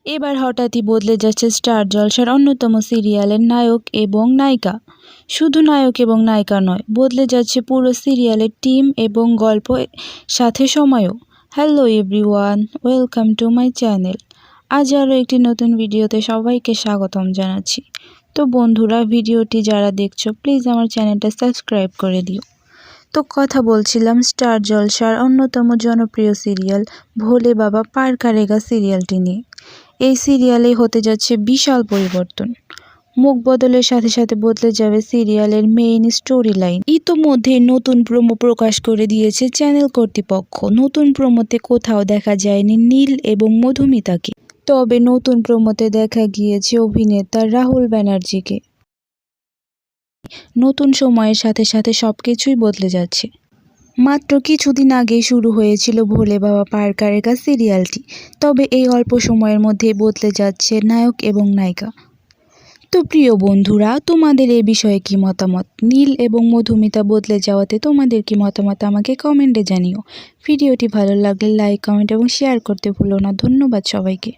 এবার হঠাৎই বদলে যাচ্ছে স্টার জলসার অন্যতম সিরিয়ালের নায়ক এবং নায়িকা। শুধু নায়ক এবং নায়িকা নয়, বদলে যাচ্ছে পুরো সিরিয়ালের টিম এবং গল্প, সাথে সময়ও। Hello everyone, welcome to my channel. আজ আরও একটি নতুন ভিডিওতে সবাইকে স্বাগতম জানাচ্ছি। তো বন্ধুরা, ভিডিওটি যারা দেখছো প্লিজ আমার চ্যানেলটা সাবস্ক্রাইব করে দিও। তো কথা বলছিলাম স্টার জলসার অন্যতম জনপ্রিয় সিরিয়াল ভোলে বাবা পার করেগা সিরিয়ালটি নিয়ে। এই সিরিয়ালে হতে যাচ্ছে বিশাল পরিবর্তন। মুখ বদলের সাথে সাথে বদলে যাবে সিরিয়ালের মেইন স্টোরি লাইন। ইতোমধ্যে নতুন প্রোমো প্রকাশ করে দিয়েছে চ্যানেল কর্তৃপক্ষ। নতুন প্রোমোতে কোথাও দেখা যায়নি নীল এবং মধুমিতাকে, তবে নতুন প্রোমোতে দেখা গিয়েছে অভিনেতা রাহুল ব্যানার্জিকে। নতুন সময়ের সাথে সাথে সবকিছুই বদলে যাচ্ছে। মাত্র কিছুদিন আগেই শুরু হয়েছিল ভোলে বাবা পার করেগা সিরিয়ালটি, তবে এই অল্প সময়ের মধ্যেই বদলে যাচ্ছে নায়ক এবং নায়িকা। তো প্রিয় বন্ধুরা, তোমাদের এই বিষয়ে কি মতামত? নীল এবং মধুমিতা বদলে যাওয়াতে তোমাদের কি মতামত আমাকে কমেন্টে জানিও। ভিডিওটি ভালো লাগলে লাইক, কমেন্ট এবং শেয়ার করতে ভুলো না। ধন্যবাদ সবাইকে।